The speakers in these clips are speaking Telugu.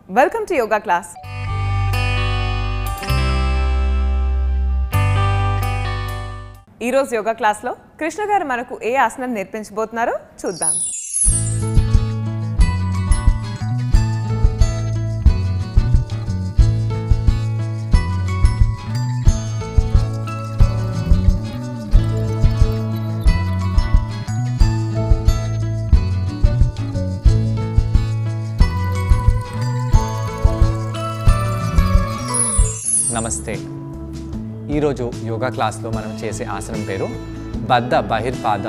Welcome to yoga class. ఈరోజు యోగా క్లాస్లో కృష్ణ గారు మనకు ఏ ఆసనం నేర్పించబోతున్నారో చూద్దాం. నమస్తే. ఈరోజు యోగా క్లాస్లో మనం చేసే ఆసనం పేరు బద్ధ బహిర్పాద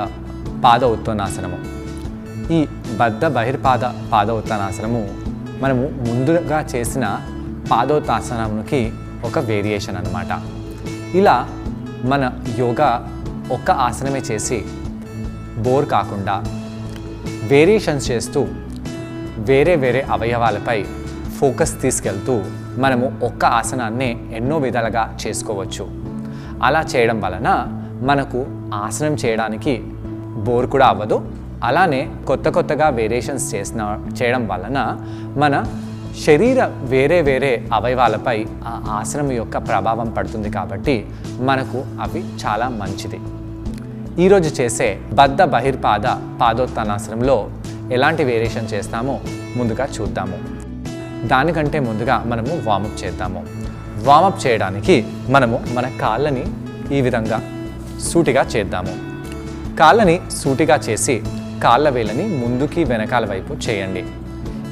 పాద ఉత్తానాసనము. ఈ బద్ధ బహిర్పాద పాద ఉత్తానాసనము మనము ముందుగా చేసిన పాదోత్తాసనముకి ఒక వేరియేషన్ అన్నమాట. ఇలా మన యోగా ఒక్క ఆసనమే చేసి బోర్ కాకుండా వేరియేషన్స్ చేస్తూ వేరే వేరే అవయవాలపై ఫోకస్ తీసుకెళ్తూ మనము ఒక్క ఆసనాన్నే ఎన్నో విధాలుగా చేసుకోవచ్చు. అలా చేయడం వలన మనకు ఆసనం చేయడానికి బోర్ కూడా అవ్వదు. అలానే కొత్తగా వేరియేషన్స్ చేయడం వలన మన శరీర వేరే వేరే అవయవాలపై ఆ ఆసనం యొక్క ప్రభావం పడుతుంది. కాబట్టి మనకు అవి చాలా మంచిది. ఈరోజు చేసే బద్ధ బహిర్పాద పాదోత్తానాసనంలో ఎలాంటి వేరియేషన్ చేస్తామో ముందుగా చూద్దాము. దానికంటే ముందుగా మనము వార్మప్ చేద్దాము. వార్మప్ చేయడానికి మనము మన కాళ్ళని ఈ విధంగా సూటిగా చేద్దాము. కాళ్ళని సూటిగా చేసి కాళ్ళ వేళ్ళని ముందుకి వెనకాల వైపు చేయండి.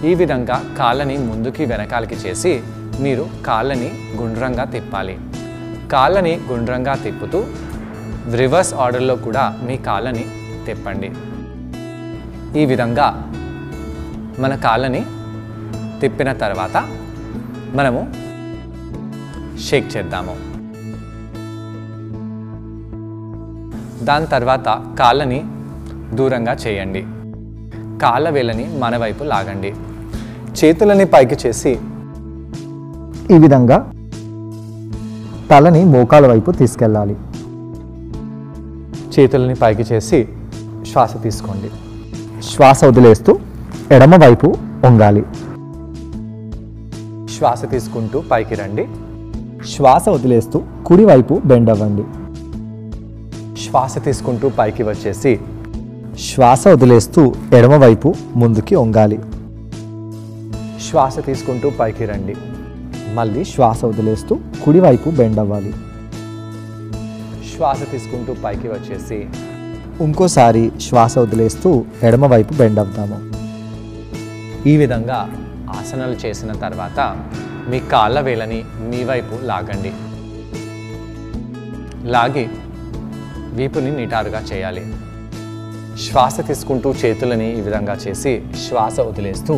ఈ విధంగా కాళ్ళని ముందుకి వెనకాలకి చేసి మీరు కాళ్ళని గుండ్రంగా తిప్పాలి. కాళ్ళని గుండ్రంగా తిప్పుతూ రివర్స్ ఆర్డర్లో కూడా మీ కాళ్ళని తిప్పండి. ఈ విధంగా మన కాళ్ళని తిప్పిన తర్వాత మనము షేక్ చేద్దాము. దాని తర్వాత కాళ్ళని దూరంగా చేయండి. కాళ్ళ వేళ్ళని మన వైపు లాగండి. చేతులని పైకి చేసి ఈ విధంగా తలని మోకాల వైపు తీసుకెళ్ళాలి. చేతులని పైకి చేసి శ్వాస తీసుకోండి. శ్వాస వదిలేస్తూ ఎడమ వైపు వంగాలి. శ్వాస తీసుకుంటూ పైకి రండి. శ్వాస వదిలేస్తూ కుడివైపు బెండ్ అవ్వండి. శ్వాస తీసుకుంటూ పైకి వచ్చేసి శ్వాస వదిలేస్తూ ఎడమవైపు ముందుకి వంగాలి. శ్వాస తీసుకుంటూ పైకి రండి. మళ్ళీ శ్వాస వదిలేస్తూ కుడివైపు బెండ్ అవ్వాలి. శ్వాస తీసుకుంటూ పైకి వచ్చేసి ఇంకోసారి శ్వాస వదిలేస్తూ ఎడమవైపు బెండ్ అవుతాము. ఈ విధంగా ఆసనాలు చేసిన తర్వాత మీ కాళ్ళ వేళ్ళని మీ వైపు లాగండి. లాగి వీపుని నిటారుగా చేయాలి. శ్వాస తీసుకుంటూ చేతులని ఈ విధంగా చేసి శ్వాస వదిలేస్తూ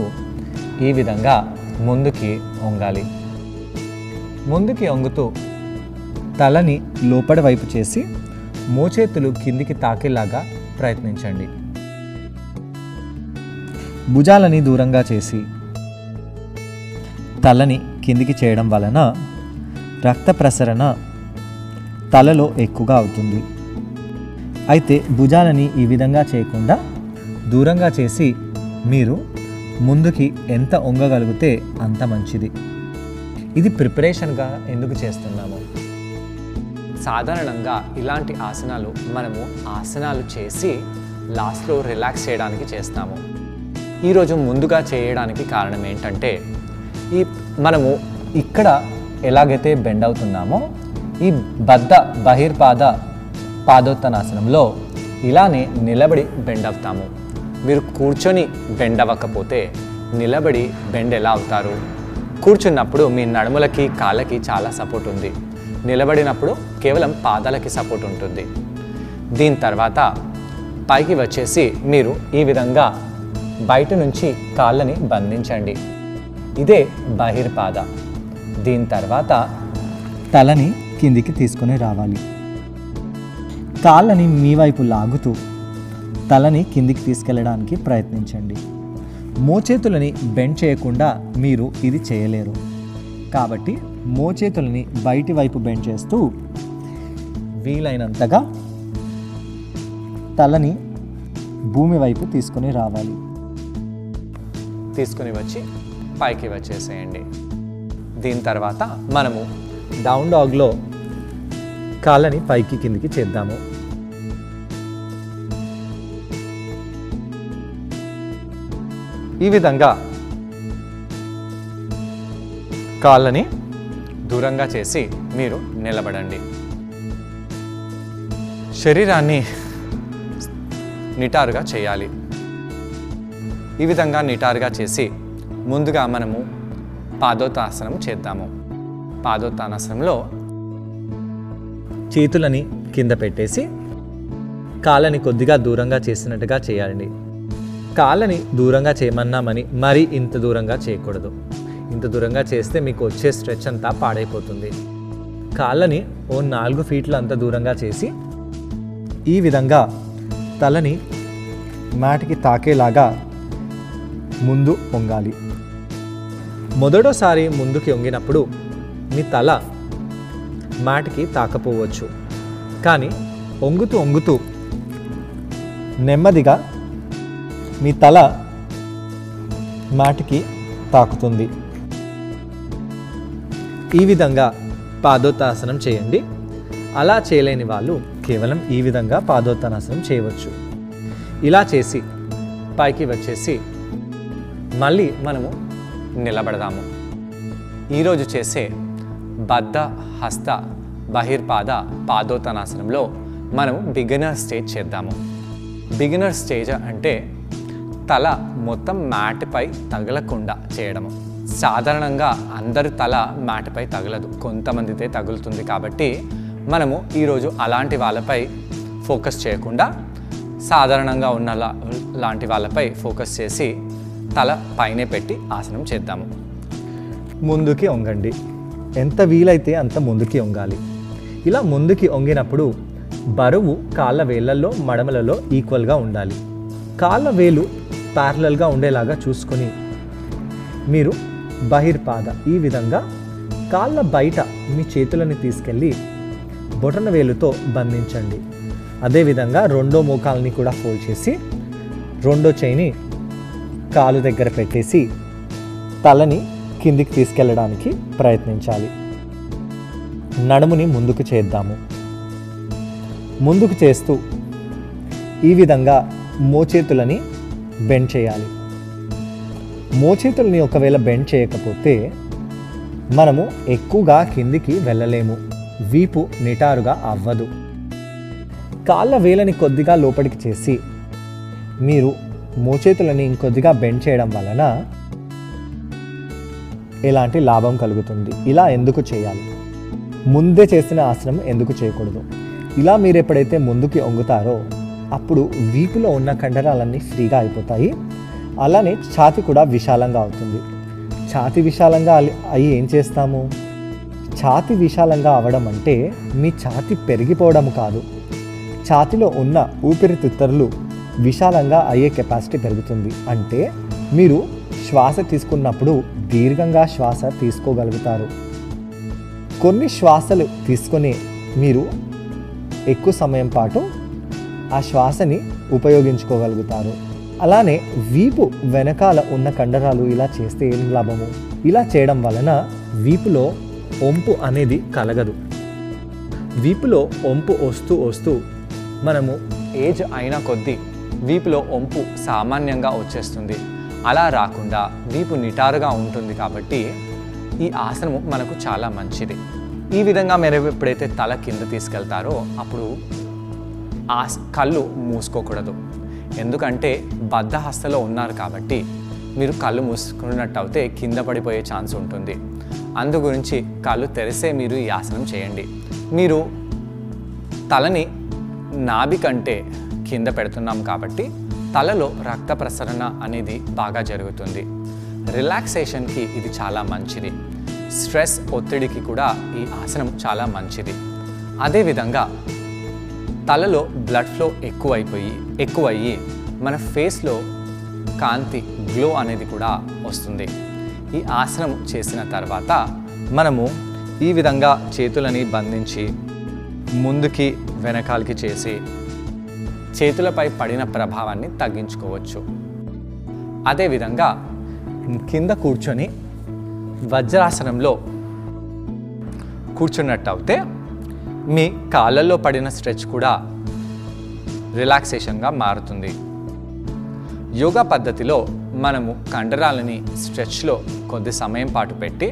ఈ విధంగా ముందుకి వంగాలి. ముందుకి వంగుతూ తలని లోపలి వైపు చేసి మోచేతులు కిందికి తాకేలాగా ప్రయత్నించండి. భుజాలని దూరంగా చేసి తలని కిందికి చేయడం వలన రక్త ప్రసరణ తలలో ఎక్కువగా అవుతుంది. అయితే భుజాలని ఈ విధంగా చేయకుండా దూరంగా చేసి మీరు ముందుకి ఎంత వంగగలిగితే అంత మంచిది. ఇది ప్రిపరేషన్గా ఎందుకు చేస్తున్నాము? సాధారణంగా ఇలాంటి ఆసనాలు మనము ఆసనాలు చేసి లాస్ట్లో రిలాక్స్ చేయడానికి చేస్తాము. ఈరోజు ముందుగా చేయడానికి కారణం ఏంటంటే మనము ఇక్కడ ఎలాగైతే బెండ్ అవుతున్నామో ఈ బద్ధ బహిర్పాద పాదోత్తానాసనంలో ఇలానే నిలబడి బెండ్ అవుతాము. మీరు కూర్చొని బెండ్ అవ్వకపోతే నిలబడి బెండ్ ఎలా అవుతారు? కూర్చున్నప్పుడు మీ నడుములకి కాళ్ళకి చాలా సపోర్ట్ ఉంది. నిలబడినప్పుడు కేవలం పాదాలకి సపోర్ట్ ఉంటుంది. దీని తర్వాత పైకి వచ్చేసి మీరు ఈ విధంగా బయట నుంచి కాళ్ళని బంధించండి. ఇదే బహిర్పాద. దీని తర్వాత తలని కిందికి తీసుకొని రావాలి. కాళ్ళని మీ వైపు లాగుతూ తలని కిందికి తీసుకెళ్ళడానికి ప్రయత్నించండి. మోచేతులని బెండ్ చేయకుండా మీరు ఇది చేయలేరు. కాబట్టి మోచేతులని బయటి వైపు బెండ్ చేస్తూ వీలైనంతగా తలని భూమి వైపు తీసుకొని రావాలి. తీసుకొని వచ్చి పైకి వచ్చేసేయండి. దీని తర్వాత మనము డౌన్ డాగ్లో కాళ్ళని పైకి కిందికి చేద్దాము. ఈ విధంగా కాళ్ళని దూరంగా చేసి మీరు నిలబడండి. శరీరాన్ని నిటారుగా చేయాలి. ఈ విధంగా నిటారుగా చేసి ముందుగా మనము పాదోత్తానాసనం చేద్దాము. పాదోత్తానాసనంలో చేతులని కింద పెట్టేసి కాళ్ళని కొద్దిగా దూరంగా చేసినట్టుగా చేయాలండి. కాళ్ళని దూరంగా చేయమన్నామని మరీ ఇంత దూరంగా చేయకూడదు. ఇంత దూరంగా చేస్తే మీకు వచ్చే స్ట్రెచ్ అంతా పాడైపోతుంది. కాళ్ళని 4 ఫీట్ల అంత దూరంగా చేసి ఈ విధంగా తలని మ్యాట్కి తాకేలాగా ముందు వంగాలి. మొదటిసారి ముందుకి వంగినప్పుడు మీ తల మ్యాట్కి తాకపోవచ్చు, కానీ వంగుతూ వంగుతూ నెమ్మదిగా మీ తల మ్యాట్కి తాకుతుంది. ఈ విధంగా పాదోత్తానాసనం చేయండి. అలా చేయలేని వాళ్ళు కేవలం ఈ విధంగా పాదోత్తానాసనం చేయవచ్చు. ఇలా చేసి పైకి వచ్చేసి మళ్ళీ మనము నిలబడదాము. ఈరోజు చేసే బద్ధ హస్త బహిర్పాద పాదోత్తానాసనంలో మనము బిగినర్ స్టేజ్ చేద్దాము. బిగినర్ స్టేజ్ అంటే తల మొత్తం మ్యాట్పై తగలకుండా చేయడము. సాధారణంగా అందరి తల మ్యాట్పై తగలదు, కొంతమందితే తగులుతుంది. కాబట్టి మనము ఈరోజు అలాంటి వాళ్ళపై ఫోకస్ చేయకుండా సాధారణంగా ఉన్న లాంటి వాళ్ళపై ఫోకస్ చేసి తల పైనే పెట్టి ఆసనం చేద్దాము. ముందుకి వంగండి. ఎంత వీలైతే అంత ముందుకి వంగాలి. ఇలా ముందుకి వంగినప్పుడు బరువు కాళ్ళ వేళ్ళల్లో మడమలలో ఈక్వల్గా ఉండాలి. కాళ్ళ వేలు ప్యారలల్గా ఉండేలాగా చూసుకొని మీరు బహిర్పాద ఈ విధంగా కాళ్ళ బయట మీ చేతులని తీసుకెళ్ళి బొటన వేలుతో బంధించండి. అదేవిధంగా రెండో మోకాల్ని కూడా ఫోల్డ్ చేసి రెండో చేయిని కాలు దగ్గర పెట్టేసి తలని కిందికి తీసుకెళ్ళడానికి ప్రయత్నించాలి. నడుముని ముందుకు చేద్దాము. ముందుకు చేస్తూ ఈ విధంగా మోచేతులని బెండ్ చేయాలి. మోచేతుల్ని ఒకవేళ బెండ్ చేయకపోతే మనము ఎక్కువగా కిందికి వెళ్ళలేము, వీపు నిటారుగా అవ్వదు. కాళ్ళ వేలని కొద్దిగా లోపలికి చేసి మీరు మోచేతులని ఇంకొద్దిగా బెండ్ చేయడం వలన ఎలాంటి లాభం కలుగుతుంది. ఇలా ఎందుకు చేయాలి? ముందే చేసిన ఆసనం ఎందుకు చేయకూడదు? ఇలా మీరు ఎప్పుడైతే ముందుకి వంగుతారో అప్పుడు వీపులో ఉన్న కండరాలన్నీ ఫ్రీగా అయిపోతాయి. అలానే ఛాతీ కూడా విశాలంగా అవుతుంది. ఛాతీ విశాలంగా అయ్యి ఏం చేస్తాము? ఛాతీ విశాలంగా అవ్వడం అంటే మీ ఛాతీ పెరిగిపోవడం కాదు, ఛాతీలో ఉన్న ఊపిరితిత్తులు విశాలంగా అయ్యే కెపాసిటీ పెరుగుతుంది. అంటే మీరు శ్వాస తీసుకున్నప్పుడు దీర్ఘంగా శ్వాస తీసుకోగలుగుతారు. కొన్ని శ్వాసలు తీసుకొని మీరు ఎక్కువ సమయం పాటు ఆ శ్వాసని ఉపయోగించుకోగలుగుతారు. అలానే వీపు వెనకాల ఉన్న కండరాలు ఇలా చేస్తే ఏం లాభము? ఇలా చేయడం వలన వీపులో వంపు అనేది కలగదు. వీపులో వంపు వస్తూ వస్తూ మనము ఏజ్ అయిన కొద్దీ వీపులో వంపు సామాన్యంగా వచ్చేస్తుంది. అలా రాకుండా వీపు నిటారుగా ఉంటుంది. కాబట్టి ఈ ఆసనము మనకు చాలా మంచిది. ఈ విధంగా మీరు ఎప్పుడైతే తల కింద తీసుకెళ్తారో అప్పుడు కళ్ళు మూసుకోకూడదు. ఎందుకంటే బద్ధ హస్తలో ఉన్నారు కాబట్టి మీరు కళ్ళు మూసుకున్నట్టు అయితే కింద పడిపోయే ఛాన్స్ ఉంటుంది. అందు గురించి కళ్ళు తెరిసే మీరు ఈ ఆసనం చేయండి. మీరు తలని నాభి కంటే కింద పెడుతున్నాం కాబట్టి తలలో రక్త ప్రసరణ అనేది బాగా జరుగుతుంది. రిలాక్సేషన్కి ఇది చాలా మంచిది. స్ట్రెస్ ఒత్తిడికి కూడా ఈ ఆసనం చాలా మంచిది. అదేవిధంగా తలలో బ్లడ్ ఫ్లో ఎక్కువయ్యి మన ఫేస్లో కాంతి గ్లో అనేది కూడా వస్తుంది. ఈ ఆసనం చేసిన తర్వాత మనము ఈ విధంగా చేతులని బంధించి ముందుకి వెనకాలకి చేసి చేతులపై పడిన ప్రభావాన్ని తగ్గించుకోవచ్చు. అదేవిధంగా కింద కూర్చొని వజ్రాసనంలో కూర్చున్నట్టు అయితే మీ కాళ్ళల్లో పడిన స్ట్రెచ్ కూడా రిలాక్సేషన్గా మారుతుంది. యోగా పద్ధతిలో మనము కండరాలని స్ట్రెచ్లో కొద్ది సమయం పాటు పెట్టి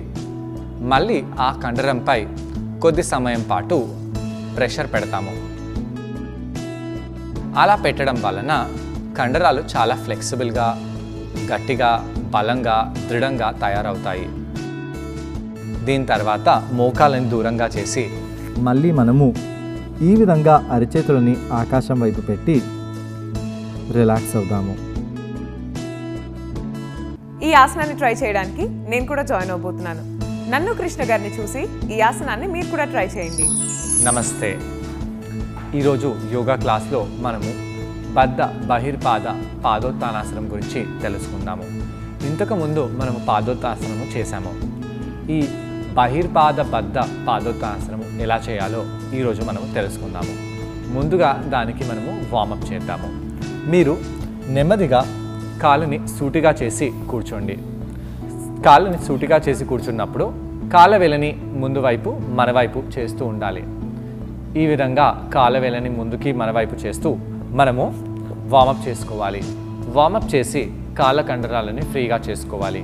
మళ్ళీ ఆ కండరంపై కొద్ది సమయం పాటు ప్రెషర్ పెడతాము. అలా పెట్టడం వలన కండరాలు చాలా ఫ్లెక్సిబుల్గా, గట్టిగా, బలంగా, దృఢంగా తయారవుతాయి. దీని తర్వాత మోకాళ్ళని దూరంగా చేసి మళ్ళీ మనము ఈ విధంగా అరిచేతులని ఆకాశం వైపు పెట్టి రిలాక్స్ అవుదాము. ఈ ఆసనాన్ని ట్రై చేయడానికి నేను కూడా జాయిన్ అవబోతున్నాను. నన్ను కృష్ణ గారిని చూసి ఈ ఆసనాన్ని మీరు కూడా ట్రై చేయండి. నమస్తే. ఈరోజు యోగా క్లాస్లో మనము బద్ధ బహిర్పాద పాదోత్తానాసనం గురించి తెలుసుకుందాము. ఇంతకుముందు మనము పాదోత్తానాసనము చేశాము. ఈ బహిర్పాద బద్ధ పాదోత్తానాసనము ఎలా చేయాలో ఈరోజు మనము తెలుసుకుందాము. ముందుగా దానికి మనము వార్మప్ చేద్దాము. మీరు నెమ్మదిగా కాళ్ళని సూటిగా చేసి కూర్చోండి. కాళ్ళని సూటిగా చేసి కూర్చున్నప్పుడు కాళ్ళ వేలని ముందు వైపు మన వైపు చేస్తూ ఉండాలి. ఈ విధంగా కాళ్ళ వేలని ముందుకి మన వైపు చేస్తూ మనము వార్మప్ చేసుకోవాలి. వార్మప్ చేసి కాళ్ళ కండరాలని ఫ్రీగా చేసుకోవాలి.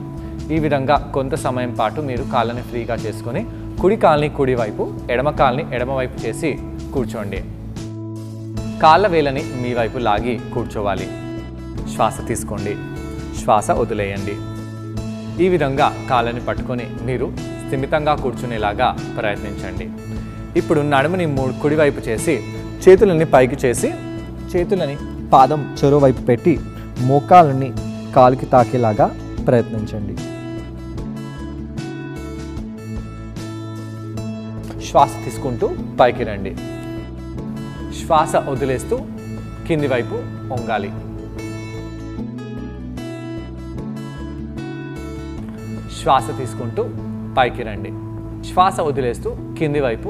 ఈ విధంగా కొంత సమయం పాటు మీరు కాళ్ళని ఫ్రీగా చేసుకొని కుడి కాళ్ళని కుడివైపు, ఎడమ కాళ్ళని ఎడమవైపు చేసి కూర్చోండి. కాళ్ళ వేలని మీ వైపు లాగి కూర్చోవాలి. శ్వాస తీసుకోండి, శ్వాస వదిలేయండి. ఈ విధంగా కాళ్ళని పట్టుకొని మీరు స్థిమితంగా కూర్చునేలాగా ప్రయత్నించండి. ఇప్పుడు నడుముని కుడివైపు చేసి చేతులని పైకి చేసి చేతులని పాదం చెరో వైపు పెట్టి మోకాళ్ళని కాలుకి తాకేలాగా ప్రయత్నించండి. శ్వాస తీసుకుంటూ పైకి రండి. శ్వాస వదిలేస్తూ కింది వైపు వంగాలి. శ్వాస తీసుకుంటూ పైకి రండి. శ్వాస వదిలేస్తూ కింది వైపు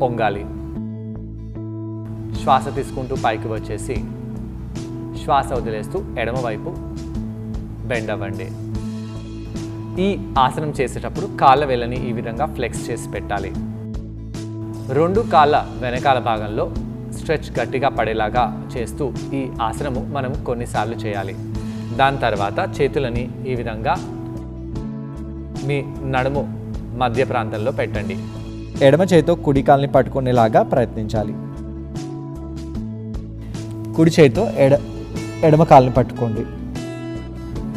వంగాలి. శ్వాస తీసుకుంటూ పైకి వచ్చేసి శ్వాస వదిలేస్తూ ఎడమవైపు బెండ్ అవ్వండి. ఈ ఆసనం చేసేటప్పుడు కాళ్ళ వేళ్ళని ఈ విధంగా ఫ్లెక్స్ చేసి పెట్టాలి. రెండు కాళ్ళ వెనకాల భాగంలో స్ట్రెచ్ గట్టిగా పడేలాగా చేస్తూ ఈ ఆసనము మనము కొన్నిసార్లు చేయాలి. దాని తర్వాత చేతులని ఈ విధంగా మీ నడుము మధ్య ప్రాంతంలో పెట్టండి. ఎడమ చేతితో కుడి కాల్ని పట్టుకునేలాగా ప్రయత్నించాలి. కుడి చేతితో ఎడమ కాల్ని పట్టుకోండి.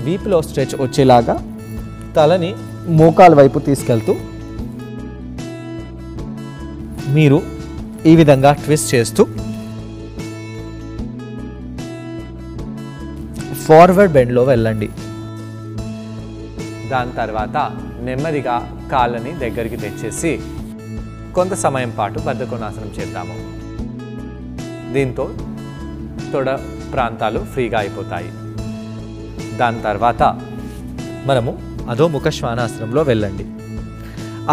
వీపులో స్ట్రెచ్ వచ్చేలాగా తలని మోకాల వైపు తీసుకెళ్తూ మీరు ఈ విధంగా ట్విస్ట్ చేస్తూ ఫార్వర్డ్ బెండ్లో వెళ్ళండి. దాని తర్వాత నెమ్మదిగా కాళ్ళని దగ్గరికి తెచ్చేసి కొంత సమయం పాటు బద్ధకోణాసనం చేద్దాము. దీంతో తొడ ప్రాంతాలు ఫ్రీగా అయిపోతాయి. దాని తర్వాత మనము అధోముఖ శ్వానాసనంలో వెళ్ళండి.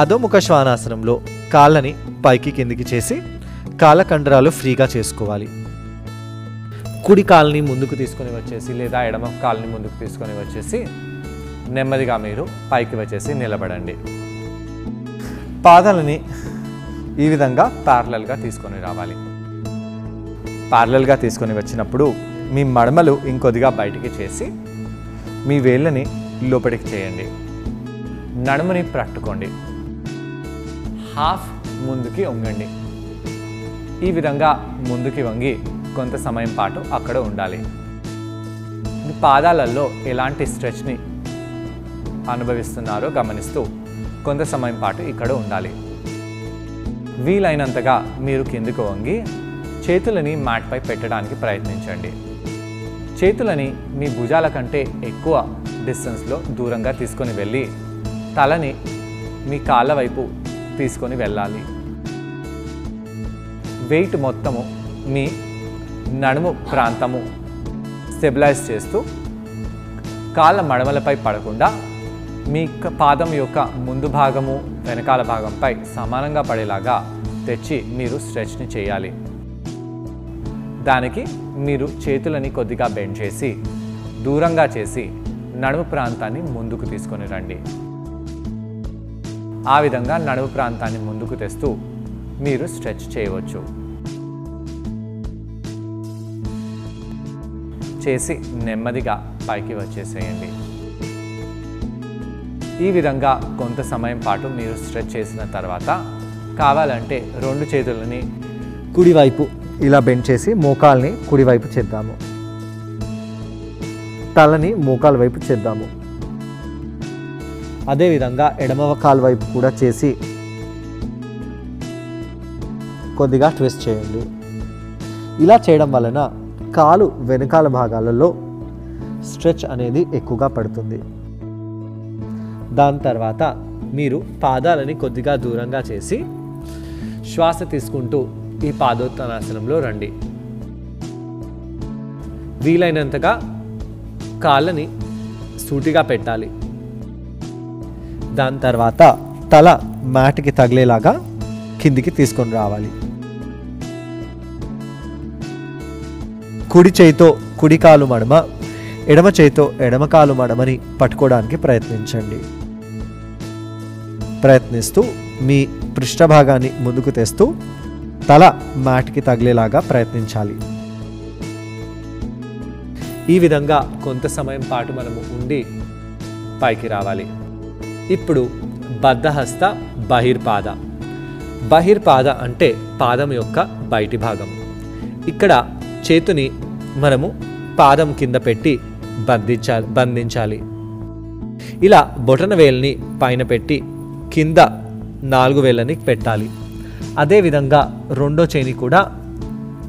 అధోముఖ శ్వానాసనంలో కాళ్ళని పైకి కిందికి చేసి కాళ్ళ కండరాలు ఫ్రీగా చేసుకోవాలి. కుడి కాళ్ళని ముందుకు తీసుకొని వచ్చేసి లేదా ఎడమ కాళ్ళని ముందుకు తీసుకొని వచ్చేసి నెమ్మదిగా మీరు పైకి వచ్చేసి నిలబడండి. పాదాలని ఈ విధంగా ప్యారలల్గా తీసుకొని రావాలి. ప్యారలల్గా తీసుకొని వచ్చినప్పుడు మీ మడమలు ఇంకొద్దిగా బయటికి చేసి మీ వేళ్ళని లోపలికి చేయండి. నడుముని పట్టుకోండి. హాఫ్ ముందుకి వంగండి. ఈ విధంగా ముందుకి వంగి కొంత సమయం పాటు అక్కడ ఉండాలి. మీ పాదాలలో ఎలాంటి స్ట్రెచ్ని అనుభవిస్తున్నారో గమనిస్తూ కొంత సమయం పాటు ఇక్కడ ఉండాలి. వీలైనంతగా మీరు కిందకు వంగి చేతులని మ్యాట్పై పెట్టడానికి ప్రయత్నించండి. చేతులని మీ భుజాల కంటే ఎక్కువ డిస్టెన్స్లో దూరంగా తీసుకొని వెళ్ళి తలని మీ కాళ్ళ వైపు తీసుకొని వెళ్ళాలి. వెయిట్ మొత్తము మీ నడుము ప్రాంతము స్టెబిలైజ్ చేస్తూ కాళ్ళ మడమలపై పడకుండా మీ పాదం యొక్క ముందు భాగము వెనకాల భాగంపై సమానంగా పడేలాగా తెచ్చి మీరు స్ట్రెచ్ని చేయాలి. దానికి మీరు చేతులని కొద్దిగా బెండ్ చేసి దూరంగా చేసి నడుము ప్రాంతాన్ని ముందుకు తీసుకొని రండి. ఆ విధంగా నడుము ప్రాంతాన్ని ముందుకు తెస్తూ మీరు స్ట్రెచ్ చేయవచ్చు. చేసి నెమ్మదిగా పైకి వచ్చేసేయండి. ఈ విధంగా కొంత సమయం పాటు మీరు స్ట్రెచ్ చేసిన తర్వాత కావాలంటే 2 చేతులని కుడివైపు ఇలా బెండ్ చేసి మోకాల్ని కుడివైపు చేద్దాము. తలని మోకాల వైపు చేద్దాము. అదేవిధంగా ఎడమ కాలు వైపు కూడా చేసి కొద్దిగా ట్విస్ట్ చేయండి. ఇలా చేయడం వలన కాలు వెనకాల భాగాలలో స్ట్రెచ్ అనేది ఎక్కువగా పడుతుంది. దాని తర్వాత మీరు పాదాలని కొద్దిగా దూరంగా చేసి శ్వాస తీసుకుంటూ ఈ పాదోత్తానాసనంలో రండి. వీలైనంతగా కాళ్ళని సూటిగా పెట్టాలి. దాని తర్వాత తల మ్యాట్కి తగిలేలాగా కిందికి తీసుకొని రావాలి. కుడి చేయితో కుడి కాలు మడమ, ఎడమ చేయితో ఎడమ కాలు మడమని పట్టుకోవడానికి ప్రయత్నించండి. ప్రయత్నిస్తూ మీ పృష్ఠభాగాన్ని ముందుకు తెస్తూ తల మ్యాట్కి తగిలేలాగా ప్రయత్నించాలి. ఈ విధంగా కొంత సమయం పాటు మనము ఉండి పైకి రావాలి. ఇప్పుడు బద్ధహస్త బహిర్పాద. బహిర్పాద అంటే పాదం యొక్క బయటి భాగం. ఇక్కడ చేతిని మనము పాదం కింద పెట్టి బంధించాలి. ఇలా బొటన వేలుని పైన పెట్టి కింద 4 వేళ్ళని పెట్టాలి. అదేవిధంగా రెండో చేయిని కూడా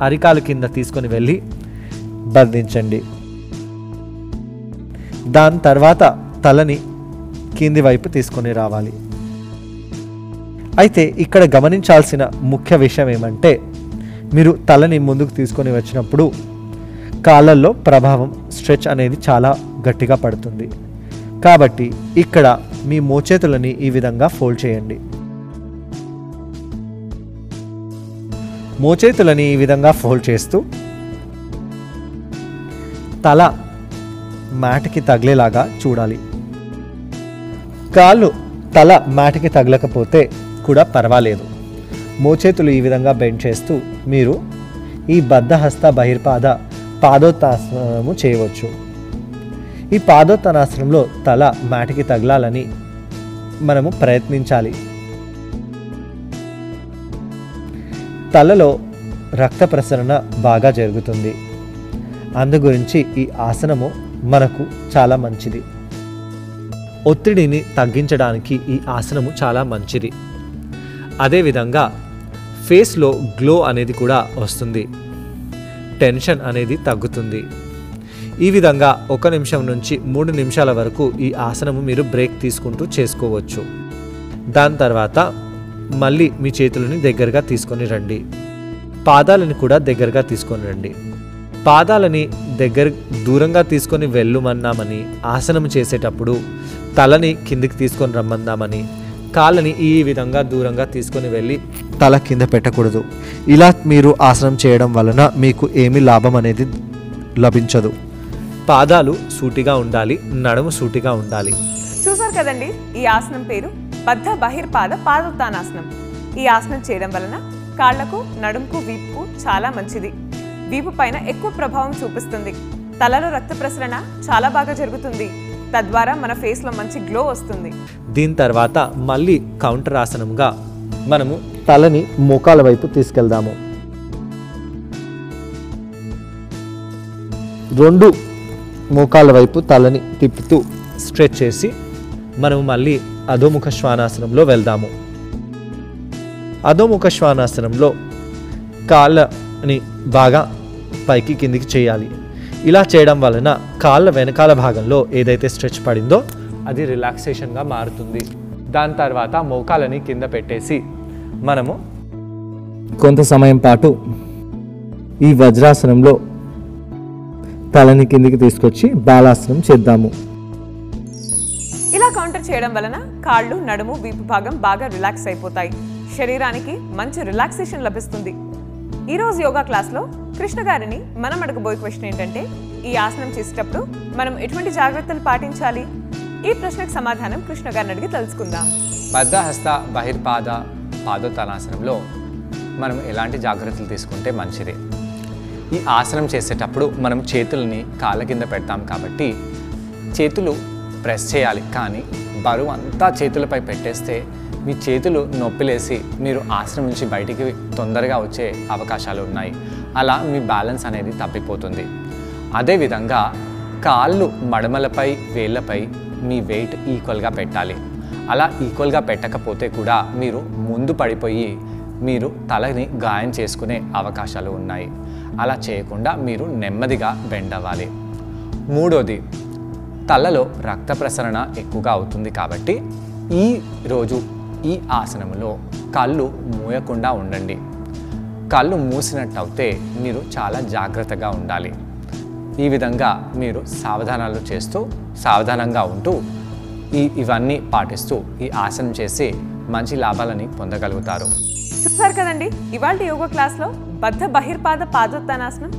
అరికాలు కింద తీసుకొని వెళ్ళి బంధించండి. దాని తర్వాత తలని కింది వైపు తీసుకొని రావాలి. అయితే ఇక్కడ గమనించాల్సిన ముఖ్య విషయం ఏమంటే మీరు తలని ముందుకు తీసుకొని వచ్చినప్పుడు కాళ్ళల్లో ప్రభావం స్ట్రెచ్ అనేది చాలా గట్టిగా పడుతుంది. కాబట్టి ఇక్కడ మీ మోచేతులని ఈ విధంగా ఫోల్డ్ చేయండి. మోచేతులని ఈ విధంగా ఫోల్డ్ చేస్తూ తల మ్యాట్కి తగిలేలాగా చూడాలి. కాళ్ళు తల మ్యాట్కి తగలకపోతే కూడా పర్వాలేదు. మోచేతులు ఈ విధంగా బెండ్ చేస్తూ మీరు ఈ బద్ధహస్త బహిర్పాద పాదోత్తానాసనము చేయవచ్చు. ఈ పాదోత్తానాసనంలో తల మ్యాట్కి తగలాలని మనము ప్రయత్నించాలి. తలలో రక్త ప్రసరణ బాగా జరుగుతుంది. అందుగురించి ఈ ఆసనము మనకు చాలా మంచిది. ఒత్తిడిని తగ్గించడానికి ఈ ఆసనము చాలా మంచిది. అదేవిధంగా ఫేస్లో గ్లో అనేది కూడా వస్తుంది. టెన్షన్ అనేది తగ్గుతుంది. ఈ విధంగా 1 నిమిషం నుంచి 3 నిమిషాల వరకు ఈ ఆసనము మీరు బ్రేక్ తీసుకుంటూ చేసుకోవచ్చు. దాని తర్వాత మళ్ళీ మీ చేతులని దగ్గరగా తీసుకొని రండి. పాదాలని కూడా దగ్గరగా తీసుకొని రండి. పాదాలని దూరంగా తీసుకొని వెళ్ళమన్నామని ఆసనం చేసేటప్పుడు తలని కిందికి తీసుకొని రమ్మందామని కాళ్ళని ఈ విధంగా దూరంగా తీసుకొని వెళ్ళి తల కింద పెట్టకూడదు. ఇలా మీరు ఆసనం చేయడం వలన మీకు ఏమీ లాభం అనేది లభించదు. పాదాలు సూటిగా ఉండాలి, నడుము సూటిగా ఉండాలి. చూసారు కదండి, ఈ ఆసనం పేరు బద్ధ బహిర్పాద పాదోత్తానాసనం. ఈ ఆసనం చేయడం వలన కాళ్లకు, నడుముకు, వీపుకు చాలా మంచిది. వీపు పైన ఎక్కువ ప్రభావం చూపిస్తుంది. తలలో రక్త ప్రసరణ చాలా బాగా జరుగుతుంది. తద్వారా మన ఫేస్లో మంచి గ్లో వస్తుంది. దీని తర్వాత మళ్ళీ కౌంటర్ ఆసనంగా మనము తలని మోకాల వైపు తీసుకెళ్దాము. 2 మోకాల వైపు తలని తిప్పుతూ స్ట్రెచ్ చేసి మనము మళ్ళీ అధోముఖ శ్వానాసనంలో వెళ్దాము. అధోముఖ శ్వానాసనంలో కాళ్ళని బాగా పైకి కిందికి చేయాలి. ఇలా చేయడం వలన కాళ్ళ వెనకాల భాగంలో ఏదైతే స్ట్రెచ్ పడిందో అది రిలాక్సేషన్గా మారుతుంది. దాని తర్వాత మోకాలని కింద పెట్టేసి మనము కొంత సమయం పాటు ఈ వజ్రాసనంలో తలని కిందికి తీసుకొచ్చి బాలాసనం చేద్దాము. ఇలా కౌంటర్ చేయడం వలన కాళ్ళు, నడుము, వీపు భాగం బాగా రిలాక్స్ అయిపోతాయి. శరీరానికి మంచి రిలాక్సేషన్ లభిస్తుంది. ఈరోజు యోగా క్లాస్లో కృష్ణ గారిని మనం అడగబోయే క్వశ్చన్ ఏంటంటే, ఈ ఆసనం చేసేటప్పుడు మనం ఎటువంటి జాగ్రత్తలు పాటించాలి? ఈ ప్రశ్నకు సమాధానం కృష్ణ గారిని అడిగి తెలుసుకుందాం. బద్ధహస్త బహిర్పాద పాదోత్తానాసనంలో మనం ఎలాంటి జాగ్రత్తలు తీసుకుంటే మంచిది? ఈ ఆసనం చేసేటప్పుడు మనం చేతుల్ని కాళ్ళ కింద పెడతాం కాబట్టి చేతులు ప్రెస్ చేయాలి, కానీ బరువు అంతా చేతులపై పెట్టేస్తే మీ చేతులు నొప్పిలేసి మీరు ఆసనం నుంచి బయటికి తొందరగా వచ్చే అవకాశాలు ఉన్నాయి. అలా మీ బ్యాలెన్స్ అనేది తప్పిపోతుంది. అదేవిధంగా కాళ్ళు మడమలపై వేళ్ళపై మీ వెయిట్ ఈక్వల్గా పెట్టాలి. అలా ఈక్వల్గా పెట్టకపోతే కూడా మీరు ముందు పడిపోయి మీరు తలని గాయం చేసుకునే అవకాశాలు ఉన్నాయి. అలా చేయకుండా మీరు నెమ్మదిగా బెండ్ అవ్వాలి. మూడోది, తలలో రక్త ప్రసరణ ఎక్కువగా అవుతుంది కాబట్టి ఈరోజు ఈ ఆసనంలో కళ్ళు మూయకుండా ఉండండి. కళ్ళు మూసినట్టు అయితే మీరు చాలా జాగ్రత్తగా ఉండాలి. ఈ విధంగా మీరు సావధానాలు చేస్తూ సావధానంగా ఉంటూ ఇవన్నీ పాటిస్తూ ఈ ఆసనం చేసి మంచి లాభాలని పొందగలుగుతారు. చూసారు కదండి ఇవాళ యోగా క్లాస్లో బద్ధ బహిర్పాద పాదోత్తానాసనం.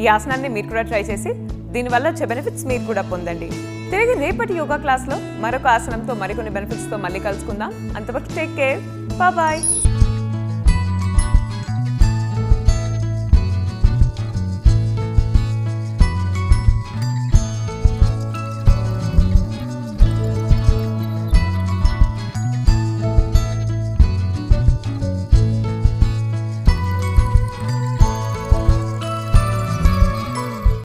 ఈ ఆసనాన్ని మీరు కూడా ట్రై చేసి దీనివల్ల వచ్చే బెనిఫిట్స్ మీరు కూడా పొందండి. తిరిగి రేపటి యోగా క్లాస్లో మరొక ఆసనంతో మరికొన్ని బెనిఫిట్స్తో మళ్ళీ కలుసుకుందాం. అంతవరకు టేక్ కేర్, బాయ్.